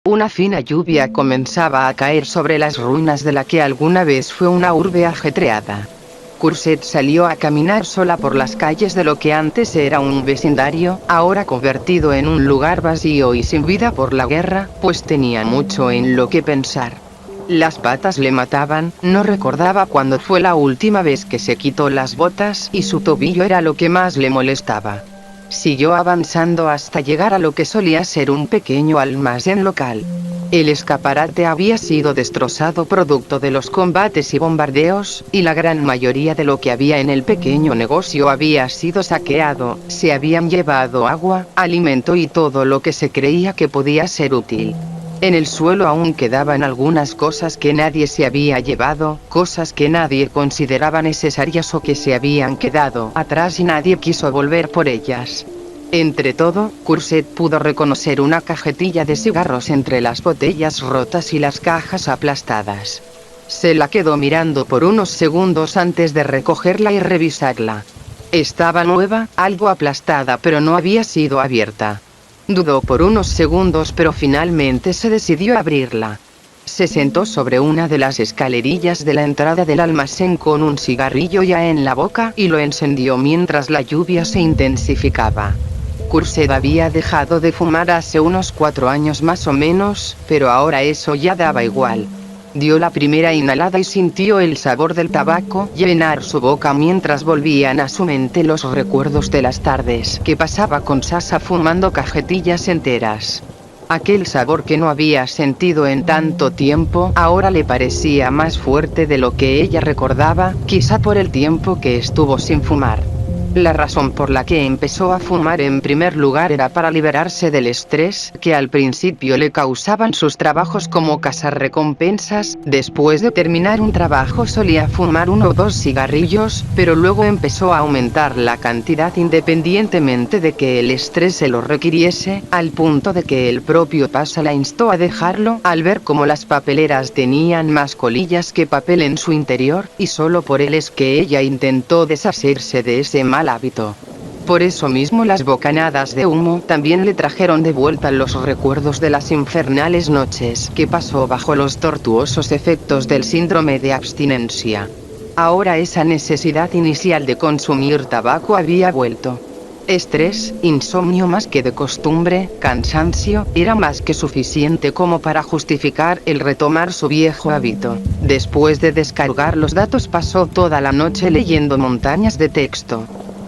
Una fina lluvia comenzaba a caer sobre las ruinas de la que alguna vez fue una urbe ajetreada. Cosette salió a caminar sola por las calles de lo que antes era un vecindario, ahora convertido en un lugar vacío y sin vida por la guerra, pues tenía mucho en lo que pensar. Las patas le mataban, no recordaba cuándo fue la última vez que se quitó las botas y su tobillo era lo que más le molestaba. Siguió avanzando hasta llegar a lo que solía ser un pequeño almacén local. El escaparate había sido destrozado producto de los combates y bombardeos, y la gran mayoría de lo que había en el pequeño negocio había sido saqueado. Se habían llevado agua, alimento y todo lo que se creía que podía ser útil. En el suelo aún quedaban algunas cosas que nadie se había llevado, cosas que nadie consideraba necesarias o que se habían quedado atrás y nadie quiso volver por ellas. Entre todo, Cosette pudo reconocer una cajetilla de cigarros entre las botellas rotas y las cajas aplastadas. Se la quedó mirando por unos segundos antes de recogerla y revisarla. Estaba nueva, algo aplastada, pero no había sido abierta. Dudó por unos segundos, pero finalmente se decidió a abrirla. Se sentó sobre una de las escalerillas de la entrada del almacén con un cigarrillo ya en la boca y lo encendió mientras la lluvia se intensificaba. Cosette había dejado de fumar hace unos 4 años más o menos, pero ahora eso ya daba igual. Dio la primera inhalada y sintió el sabor del tabaco llenar su boca mientras volvían a su mente los recuerdos de las tardes que pasaba con Sasha fumando cajetillas enteras. Aquel sabor que no había sentido en tanto tiempo ahora le parecía más fuerte de lo que ella recordaba, quizá por el tiempo que estuvo sin fumar. La razón por la que empezó a fumar en primer lugar era para liberarse del estrés que al principio le causaban sus trabajos como cazarrecompensas. Después de terminar un trabajo solía fumar 1 o 2 cigarrillos, pero luego empezó a aumentar la cantidad independientemente de que el estrés se lo requiriese, al punto de que el propio Pasha la instó a dejarlo al ver cómo las papeleras tenían más colillas que papel en su interior, y solo por él es que ella intentó deshacerse de ese mal hábito. Por eso mismo las bocanadas de humo también le trajeron de vuelta los recuerdos de las infernales noches que pasó bajo los tortuosos efectos del síndrome de abstinencia. Ahora esa necesidad inicial de consumir tabaco había vuelto. Estrés, insomnio más que de costumbre, cansancio, era más que suficiente como para justificar el retomar su viejo hábito. Después de descargar los datos pasó toda la noche leyendo montañas de texto.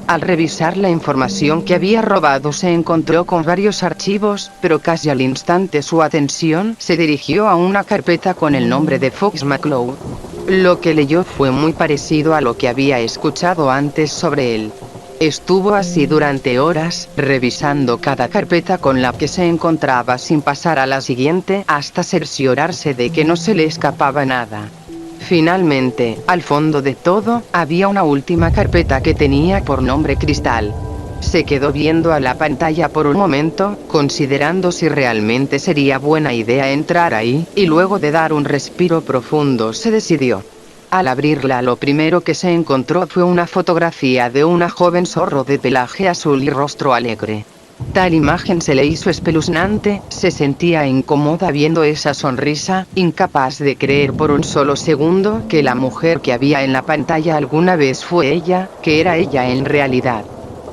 Al revisar la información que había robado se encontró con varios archivos, pero casi al instante su atención se dirigió a una carpeta con el nombre de Fox McCloud. Lo que leyó fue muy parecido a lo que había escuchado antes sobre él. Estuvo así durante horas, revisando cada carpeta con la que se encontraba sin pasar a la siguiente hasta cerciorarse de que no se le escapaba nada. Finalmente, al fondo de todo, había una última carpeta que tenía por nombre Cristal. Se quedó viendo a la pantalla por un momento, considerando si realmente sería buena idea entrar ahí, y luego de dar un respiro profundo se decidió. Al abrirla lo primero que se encontró fue una fotografía de una joven zorro de pelaje azul y rostro alegre. Tal imagen se le hizo espeluznante, se sentía incómoda viendo esa sonrisa, incapaz de creer por un solo segundo que la mujer que había en la pantalla alguna vez fue ella, que era ella en realidad.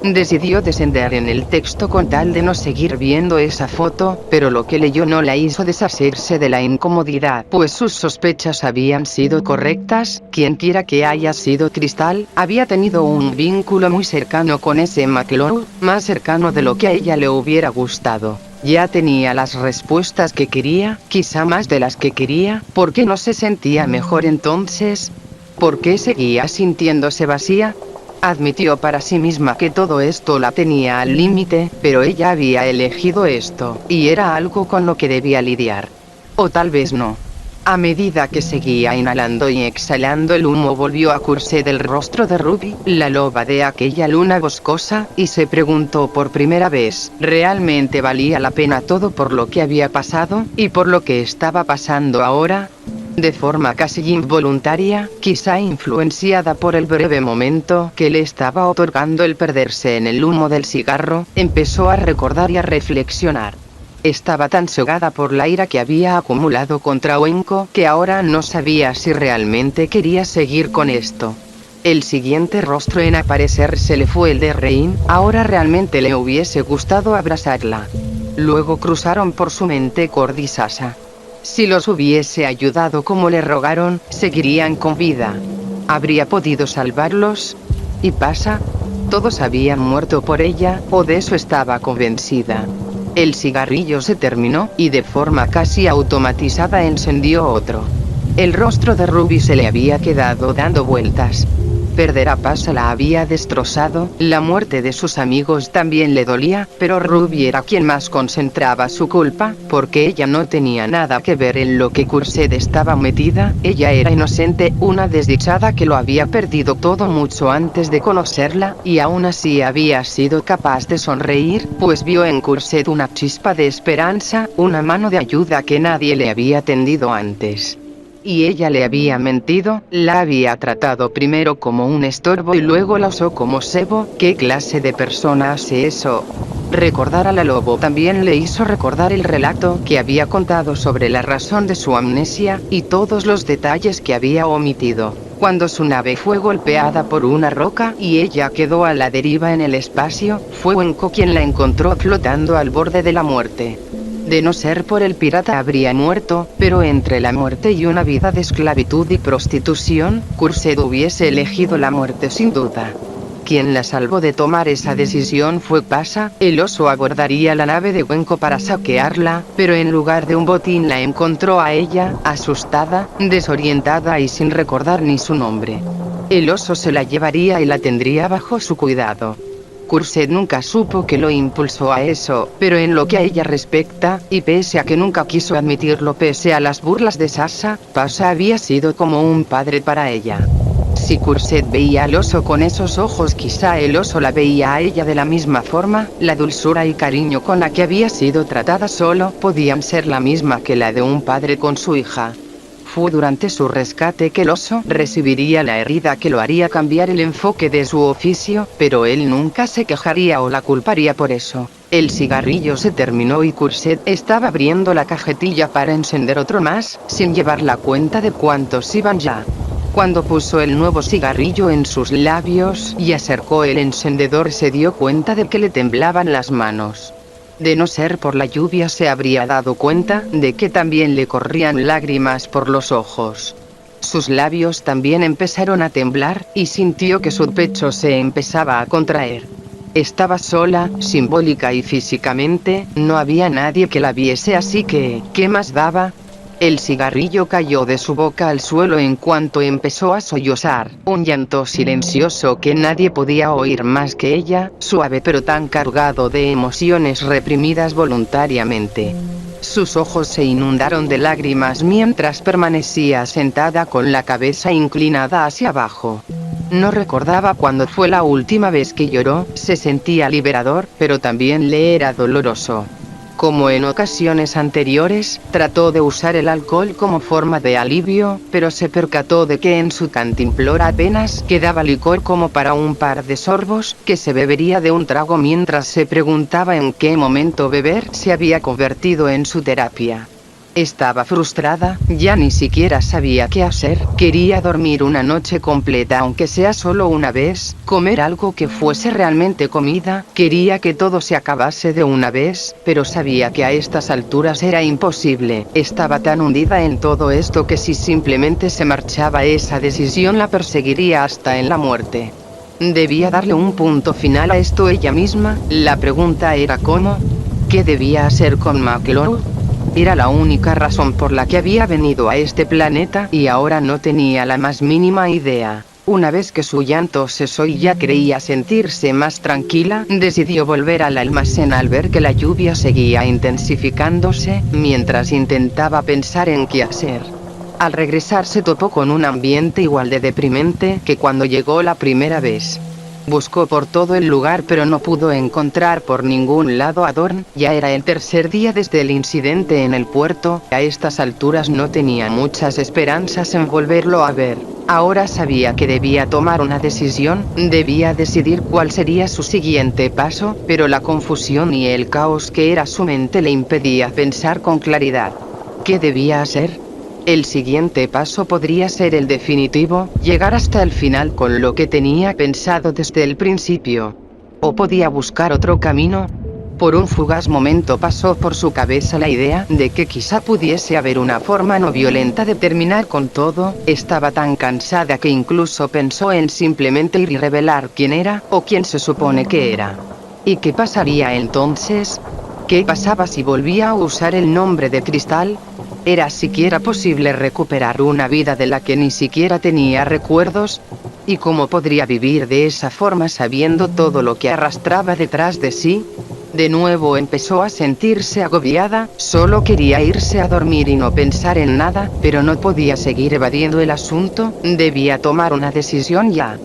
Decidió descender en el texto con tal de no seguir viendo esa foto, pero lo que leyó no la hizo deshacerse de la incomodidad, pues sus sospechas habían sido correctas. Quienquiera que haya sido Cristal, había tenido un vínculo muy cercano con ese McCloud, más cercano de lo que a ella le hubiera gustado. Ya tenía las respuestas que quería, quizá más de las que quería. ¿Por qué no se sentía mejor entonces? ¿Por qué seguía sintiéndose vacía? Admitió para sí misma que todo esto la tenía al límite, pero ella había elegido esto, y era algo con lo que debía lidiar. O tal vez no. A medida que seguía inhalando y exhalando el humo volvió a Cosette del rostro de Ruby, la loba de aquella luna boscosa, y se preguntó por primera vez, ¿realmente valía la pena todo por lo que había pasado, y por lo que estaba pasando ahora? De forma casi involuntaria, quizá influenciada por el breve momento que le estaba otorgando el perderse en el humo del cigarro, empezó a recordar y a reflexionar. Estaba tan cegada por la ira que había acumulado contra Wenko que ahora no sabía si realmente quería seguir con esto. El siguiente rostro en aparecérsele fue el de Rein, ahora realmente le hubiese gustado abrazarla. Luego cruzaron por su mente Cord y Sasha. Si los hubiese ayudado como le rogaron, seguirían con vida. ¿Habría podido salvarlos? ¿Y Pasha? Todos habían muerto por ella, o de eso estaba convencida. El cigarrillo se terminó, y de forma casi automatizada encendió otro. El rostro de Ruby se le había quedado dando vueltas. Perder a Pasha la había destrozado, la muerte de sus amigos también le dolía, pero Ruby era quien más concentraba su culpa, porque ella no tenía nada que ver en lo que Curset estaba metida, ella era inocente, una desdichada que lo había perdido todo mucho antes de conocerla, y aún así había sido capaz de sonreír, pues vio en Curset una chispa de esperanza, una mano de ayuda que nadie le había tendido antes. Y ella le había mentido, la había tratado primero como un estorbo y luego la usó como cebo. ¿Qué clase de persona hace eso? Recordar a la lobo también le hizo recordar el relato que había contado sobre la razón de su amnesia, y todos los detalles que había omitido. Cuando su nave fue golpeada por una roca y ella quedó a la deriva en el espacio, fue Wenko quien la encontró flotando al borde de la muerte. De no ser por el pirata habría muerto, pero entre la muerte y una vida de esclavitud y prostitución, Curset hubiese elegido la muerte sin duda. Quien la salvó de tomar esa decisión fue Pasha. El oso abordaría la nave de Wenko para saquearla, pero en lugar de un botín la encontró a ella, asustada, desorientada y sin recordar ni su nombre. El oso se la llevaría y la tendría bajo su cuidado. Curset nunca supo que lo impulsó a eso, pero en lo que a ella respecta, y pese a que nunca quiso admitirlo pese a las burlas de Sasha, Pasha había sido como un padre para ella. Si Curset veía al oso con esos ojos, quizá el oso la veía a ella de la misma forma, la dulzura y cariño con la que había sido tratada solo podían ser la misma que la de un padre con su hija. Fue durante su rescate que el oso recibiría la herida que lo haría cambiar el enfoque de su oficio, pero él nunca se quejaría o la culparía por eso. El cigarrillo se terminó y Curset estaba abriendo la cajetilla para encender otro más, sin llevar la cuenta de cuántos iban ya. Cuando puso el nuevo cigarrillo en sus labios y acercó el encendedor, se dio cuenta de que le temblaban las manos. De no ser por la lluvia se habría dado cuenta de que también le corrían lágrimas por los ojos. Sus labios también empezaron a temblar, y sintió que su pecho se empezaba a contraer. Estaba sola, simbólica y físicamente, no había nadie que la viese, así que, ¿qué más daba? El cigarrillo cayó de su boca al suelo en cuanto empezó a sollozar, un llanto silencioso que nadie podía oír más que ella, suave pero tan cargado de emociones reprimidas voluntariamente. Sus ojos se inundaron de lágrimas mientras permanecía sentada con la cabeza inclinada hacia abajo. No recordaba cuándo fue la última vez que lloró, se sentía liberador, pero también le era doloroso. Como en ocasiones anteriores, trató de usar el alcohol como forma de alivio, pero se percató de que en su cantimplora apenas quedaba licor como para un par de sorbos, que se bebería de un trago, mientras se preguntaba en qué momento beber se había convertido en su terapia. Estaba frustrada, ya ni siquiera sabía qué hacer, quería dormir una noche completa aunque sea solo una vez, comer algo que fuese realmente comida, quería que todo se acabase de una vez, pero sabía que a estas alturas era imposible, estaba tan hundida en todo esto que si simplemente se marchaba esa decisión la perseguiría hasta en la muerte. Debía darle un punto final a esto ella misma, la pregunta era ¿cómo? ¿Qué debía hacer con McLeod? Era la única razón por la que había venido a este planeta y ahora no tenía la más mínima idea. Una vez que su llanto cesó y ya creía sentirse más tranquila, decidió volver al almacén al ver que la lluvia seguía intensificándose, mientras intentaba pensar en qué hacer. Al regresar se topó con un ambiente igual de deprimente que cuando llegó la primera vez. Buscó por todo el lugar pero no pudo encontrar por ningún lado a Dorn. Ya era el tercer día desde el incidente en el puerto. A estas alturas no tenía muchas esperanzas en volverlo a ver. Ahora sabía que debía tomar una decisión, debía decidir cuál sería su siguiente paso, pero la confusión y el caos que era su mente le impedía pensar con claridad. ¿Qué debía hacer? El siguiente paso podría ser el definitivo, llegar hasta el final con lo que tenía pensado desde el principio. ¿O podía buscar otro camino? Por un fugaz momento pasó por su cabeza la idea de que quizá pudiese haber una forma no violenta de terminar con todo. Estaba tan cansada que incluso pensó en simplemente ir y revelar quién era, o quién se supone que era. ¿Y qué pasaría entonces? ¿Qué pasaba si volvía a usar el nombre de Cristal? ¿Era siquiera posible recuperar una vida de la que ni siquiera tenía recuerdos? ¿Y cómo podría vivir de esa forma sabiendo todo lo que arrastraba detrás de sí? De nuevo empezó a sentirse agobiada, solo quería irse a dormir y no pensar en nada, pero no podía seguir evadiendo el asunto, debía tomar una decisión ya.